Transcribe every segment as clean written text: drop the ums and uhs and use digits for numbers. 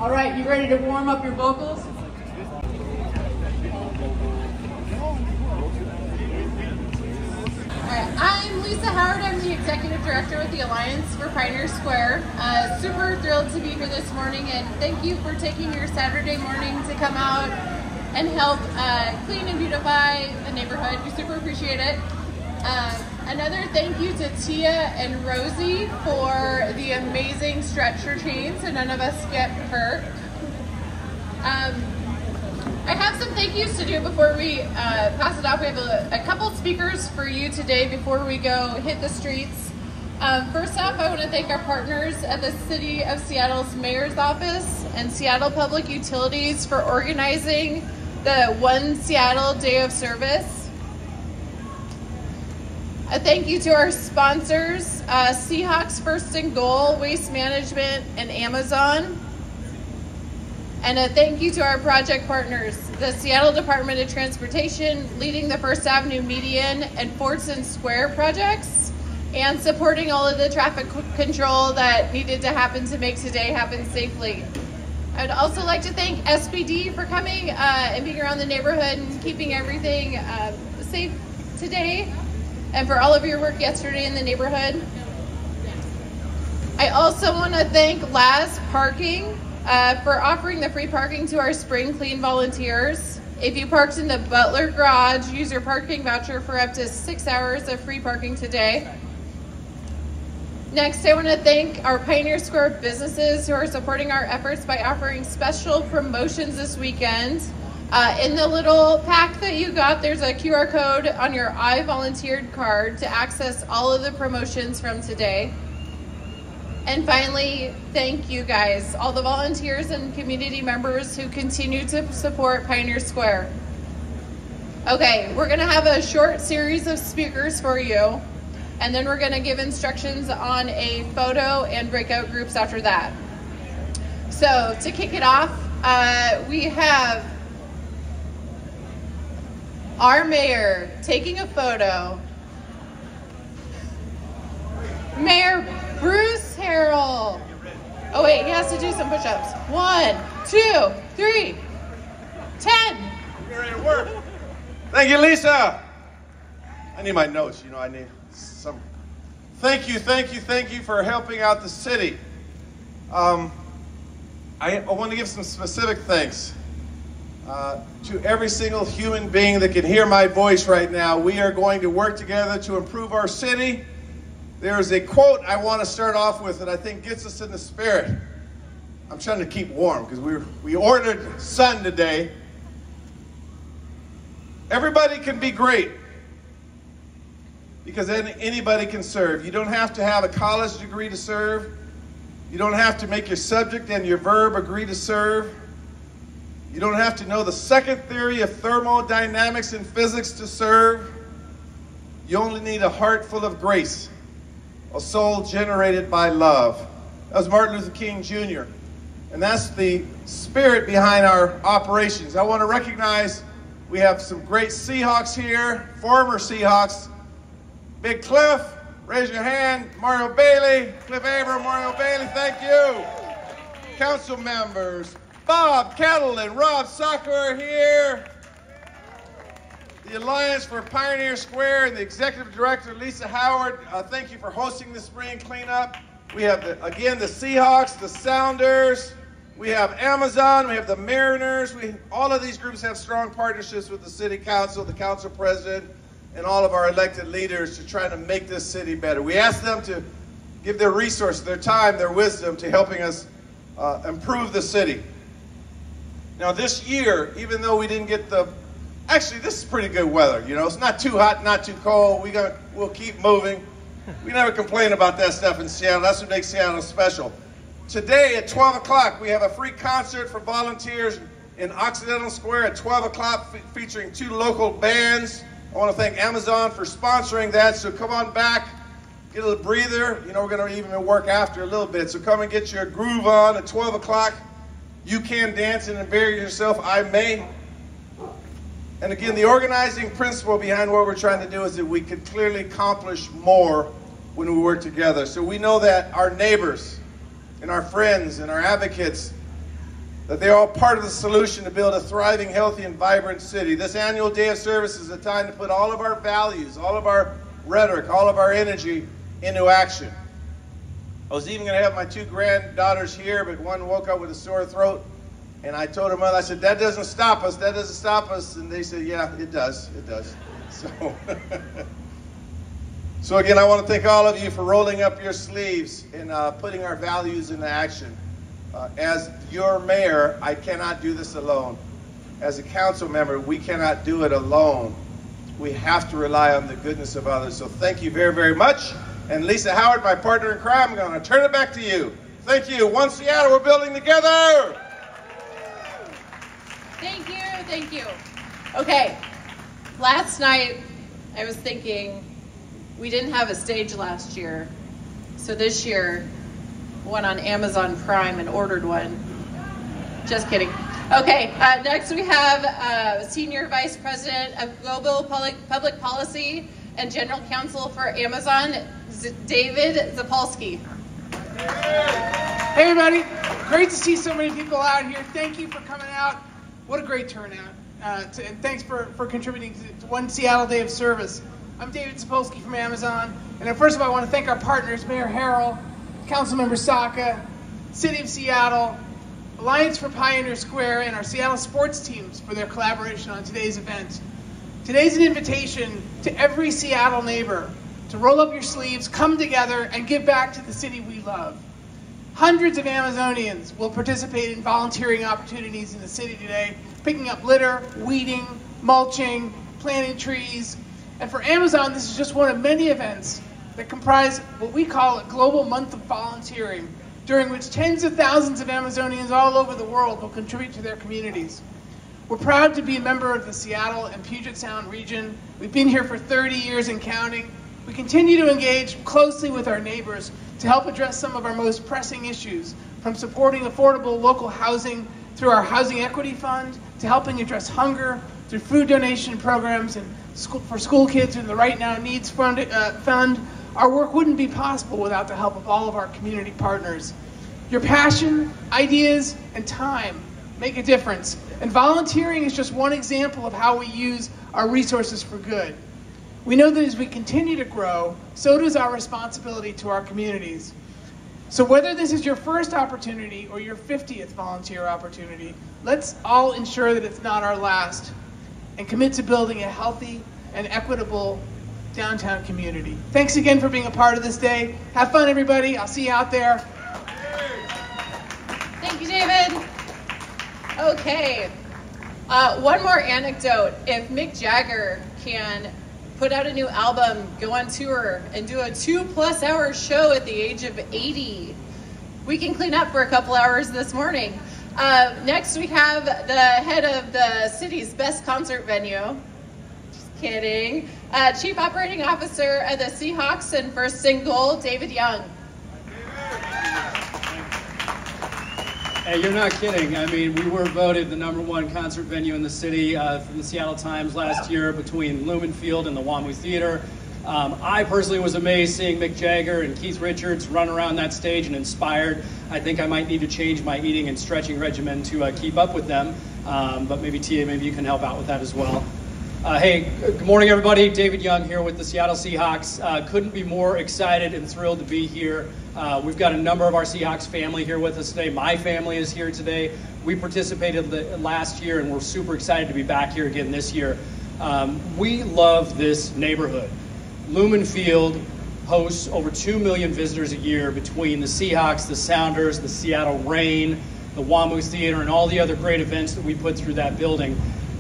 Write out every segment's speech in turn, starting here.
All right, you ready to warm up your vocals? I'm Lisa Howard. I'm the Executive Director with the Alliance for Pioneer Square. Super thrilled to be here this morning, and thank you for taking your Saturday morning to come out and help clean and beautify the neighborhood. We super appreciate it. Another thank you to Tia and Rosie for the amazing stretcher chain so none of us get hurt. I have some thank yous to do before we pass it off. We have a couple speakers for you today before we go hit the streets. First off, I want to thank our partners at the City of Seattle's Mayor's Office and Seattle Public Utilities for organizing the One Seattle Day of Service. A thank you to our sponsors, Seahawks First and Goal, Waste Management, and Amazon. And a thank you to our project partners, the Seattle Department of Transportation, leading the First Avenue Median and Fordson Square projects, and supporting all of the traffic control that needed to happen to make today happen safely. I'd also like to thank SPD for coming and being around the neighborhood and keeping everything safe today, and for all of your work yesterday in the neighborhood. I also want to thank Laz Parking for offering the free parking to our Spring Clean volunteers. If you parked in the Butler Garage, use your parking voucher for up to 6 hours of free parking today. Next, I want to thank our Pioneer Square businesses who are supporting our efforts by offering special promotions this weekend. In the little pack that you got, there's a QR code on your I Volunteered card to access all of the promotions from today. And finally, thank you guys, all the volunteers and community members who continue to support Pioneer Square. Okay, we're gonna have a short series of speakers for you, and then we're gonna give instructions on a photo and breakout groups after that. So to kick it off, we have our mayor taking a photo. Mayor Bruce Harrell. Oh wait, he has to do some push-ups. 1, 2, 3, 10. You're ready to work. Thank you, Lisa. I need my notes. You know, I need some. Thank you for helping out the city. I want to give some specific thanks to every single human being that can hear my voice right now. We are going to work together to improve our city. There's a quote I want to start off with that I think gets us in the spirit. I'm trying to keep warm because we ordered sun today. Everybody can be great because anybody can serve. You don't have to have a college degree to serve. You don't have to make your subject and your verb agree to serve. You don't have to know the second theory of thermodynamics and physics to serve. You only need a heart full of grace. A soul generated by love. That was Martin Luther King Jr. And that's the spirit behind our operations. I want to recognize we have some great Seahawks here, former Seahawks. Big Cliff, raise your hand. Mario Bailey, Cliff Abram, Mario Bailey, thank you. Council members, Bob Kettle and Rob Sucker are here. The Alliance for Pioneer Square and the Executive Director, Lisa Howard, thank you for hosting the spring cleanup. We have, again, the Seahawks, the Sounders, we have Amazon, we have the Mariners. All of these groups have strong partnerships with the City Council, the Council President, and all of our elected leaders to try to make this city better. We ask them to give their resources, their time, their wisdom to helping us improve the city. Now this year, even though we didn't get actually, this is pretty good weather, you know. It's not too hot, not too cold. We'll keep moving. We never complain about that stuff in Seattle. That's what makes Seattle special. Today at 12 o'clock, we have a free concert for volunteers in Occidental Square at 12 o'clock featuring 2 local bands. I want to thank Amazon for sponsoring that. So come on back, get a little breather. You know, we're going to even work after a little bit. So come and get your groove on at 12 o'clock. You can dance and bury yourself. I may. And again, the organizing principle behind what we're trying to do is that we can clearly accomplish more when we work together. So we know that our neighbors and our friends and our advocates that they're all part of the solution to build a thriving, healthy, and vibrant city. This annual day of service is a time to put all of our values, all of our rhetoric, all of our energy into action. I was even going to have my 2 granddaughters here, but one woke up with a sore throat, and I told her mother, I said, that doesn't stop us, that doesn't stop us. And they said, yeah, it does, it does. So again, I want to thank all of you for rolling up your sleeves and putting our values into action. As your mayor, I cannot do this alone. As a council member, we cannot do it alone. We have to rely on the goodness of others. So thank you very, very much. And Lisa Howard, my partner in crime, I'm going to turn it back to you. Thank you. One Seattle, we're building together. Thank you, thank you. Okay, last night I was thinking we didn't have a stage last year. So this year, went on Amazon Prime and ordered one. Just kidding. Okay, next we have Senior Vice President of Global Public Policy and General Counsel for Amazon, David Zapolsky. Hey everybody, great to see so many people out here. Thank you for coming out. What a great turnout. And thanks for contributing to One Seattle Day of Service. I'm David Zapolsky from Amazon. And first of all, I want to thank our partners, Mayor Harrell, Councilmember Saka, City of Seattle, Alliance for Pioneer Square, and our Seattle sports teams for their collaboration on today's event. Today's an invitation to every Seattle neighbor to roll up your sleeves, come together, and give back to the city we love. Hundreds of Amazonians will participate in volunteering opportunities in the city today, picking up litter, weeding, mulching, planting trees. And for Amazon, this is just one of many events that comprise what we call a global month of volunteering, during which tens of thousands of Amazonians all over the world will contribute to their communities. We're proud to be a member of the Seattle and Puget Sound region. We've been here for 30 years and counting. We continue to engage closely with our neighbors to help address some of our most pressing issues, from supporting affordable local housing through our Housing Equity Fund, to helping address hunger through food donation programs and for school kids in the Right Now Needs Fund. Our work wouldn't be possible without the help of all of our community partners. Your passion, ideas, and time make a difference. And volunteering is just one example of how we use our resources for good. We know that as we continue to grow, so does our responsibility to our communities. So whether this is your first opportunity or your 50th volunteer opportunity, let's all ensure that it's not our last, and commit to building a healthy and equitable downtown community. Thanks again for being a part of this day. Have fun, everybody. I'll see you out there. Thank you, David. Okay, one more anecdote. If Mick Jagger can put out a new album, go on tour, and do a 2+ hour show at the age of 80, we can clean up for a couple hours this morning. Next we have the head of the city's best concert venue. Just kidding. Chief Operating Officer of the Seahawks and First and Goal, David Young. Hey, you're not kidding. I mean, we were voted the #1 concert venue in the city from the Seattle Times last year, between Lumen Field and the WAMU Theater. I personally was amazed seeing Mick Jagger and Keith Richards run around that stage and inspired. I think I might need to change my eating and stretching regimen to keep up with them. But maybe TA, maybe you can help out with that as well. Hey, good morning, everybody. David Young here with the Seattle Seahawks. Couldn't be more excited and thrilled to be here. We've got a number of our Seahawks family here with us today. My family is here today. We participated last year, and we're super excited to be back here again this year. We love this neighborhood. Lumen Field hosts over 2 million visitors a year between the Seahawks, the Sounders, the Seattle Rain, the WAMU Theater, and all the other great events that we put through that building.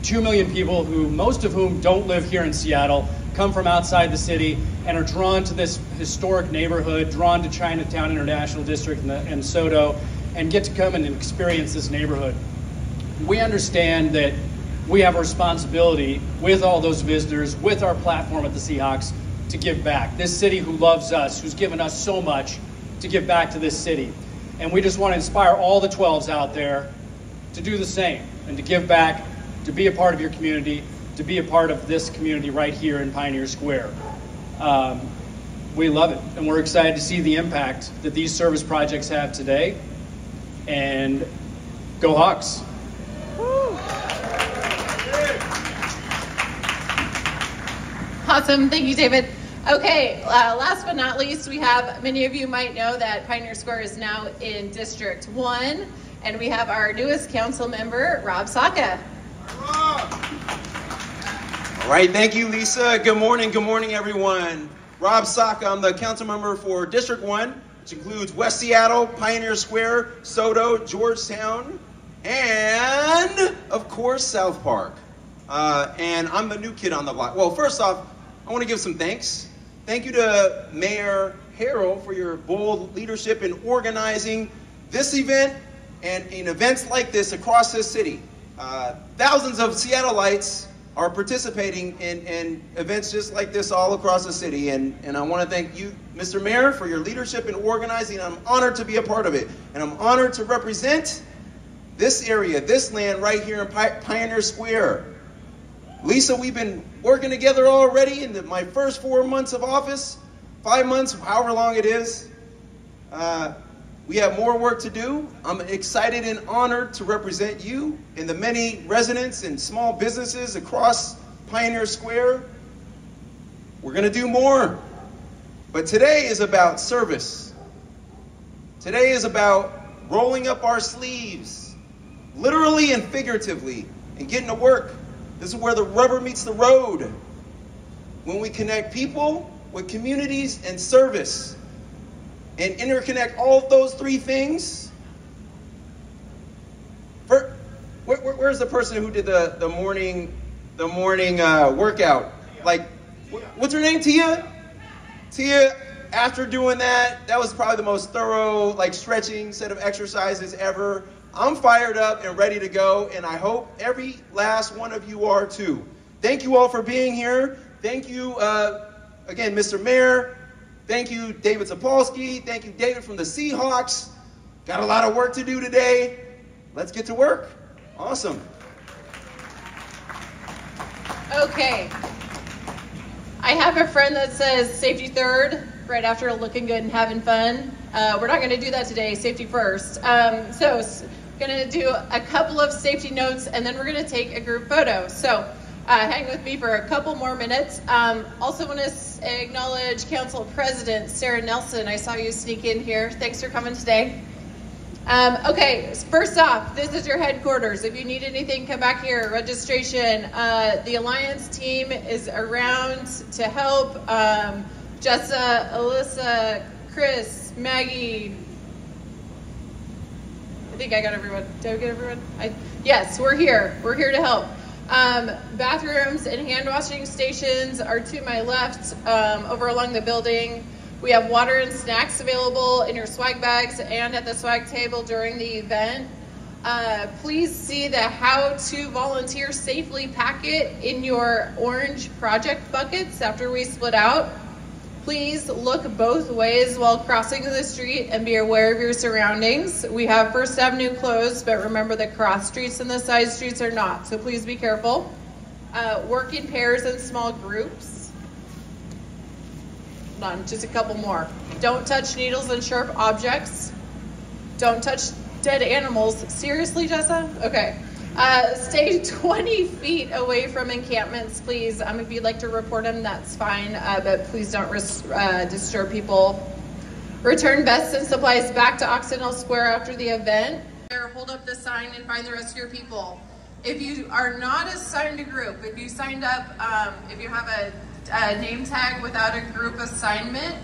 2 million people, who most of whom don't live here in Seattle, come from outside the city and are drawn to this historic neighborhood, drawn to Chinatown International District and SoDo, and get to come and experience this neighborhood. We understand that we have a responsibility with all those visitors, with our platform at the Seahawks, to give back. This city who loves us, who's given us so much, to give back to this city. And we just want to inspire all the 12s out there to do the same and to give back, to be a part of your community, to be a part of this community right here in Pioneer Square. We love it, and we're excited to see the impact that these service projects have today. And Go Hawks! Awesome, thank you, David. Okay, last but not least, we have, many of you might know that Pioneer Square is now in District 1, and we have our newest council member, Rob Saka. All right, thank you, Lisa. Good morning, everyone. Rob Saka, I'm the council member for District 1, which includes West Seattle, Pioneer Square, Soto, Georgetown, and, of course, South Park. And I'm the new kid on the block. Well, first off, I want to give some thanks. Thank you to Mayor Harrell for your bold leadership in organizing this event and in events like this across this city. Thousands of Seattleites are participating in events just like this all across the city. And I want to thank you, Mr. Mayor, for your leadership in organizing. I'm honored to be a part of it. And I'm honored to represent this area, this land right here in Pioneer Square. Lisa, we've been working together already in my first 4 months of office, 5 months, however long it is. We have more work to do. I'm excited and honored to represent you and the many residents and small businesses across Pioneer Square. We're going to do more. But today is about service. Today is about rolling up our sleeves, literally and figuratively, and getting to work. This is where the rubber meets the road. When we connect people with communities and service and interconnect all of those three things. Where's the person who did the morning workout? Like, what's her name? Tia? Tia, after doing that, that was probably the most thorough, like, stretching set of exercises ever. I'm fired up and ready to go, and I hope every last one of you are too. Thank you all for being here. Thank you, again, Mr. Mayor. Thank you, David Sapolsky. Thank you, David from the Seahawks. Got a lot of work to do today. Let's get to work. Awesome. Okay. I have a friend that says safety third, right after looking good and having fun. We're not going to do that today, safety first. So going to do a couple of safety notes, and then we're going to take a group photo. So hang with me for a couple more minutes. Also want to acknowledge Council President Sarah Nelson. I saw you sneak in here. Thanks for coming today. Okay, first off, this is your headquarters. If you need anything, come back here. Registration. The Alliance team is around to help. Jessa, Alyssa, Chris, Maggie. I think I got everyone. Did I get everyone? Yes, we're here. We're here to help. Bathrooms and hand washing stations are to my left over along the building. We have water and snacks available in your swag bags and at the swag table during the event. Please see the how to volunteer safely packet in your orange project buckets after we split out. Please look both ways while crossing the street and be aware of your surroundings. We have First Avenue closed, but remember the cross streets and the side streets are not, so please be careful. Work in pairs and small groups. Hold on, just a couple more. Don't touch needles and sharp objects. Don't touch dead animals. Seriously, Jessa? Okay. Stay 20 feet away from encampments, please. If you'd like to report them, that's fine, but please don't disturb people. Return vests and supplies back to Occidental Square after the event. Hold up the sign and find the rest of your people. If you are not assigned a group, if you signed up, if you have a name tag without a group assignment,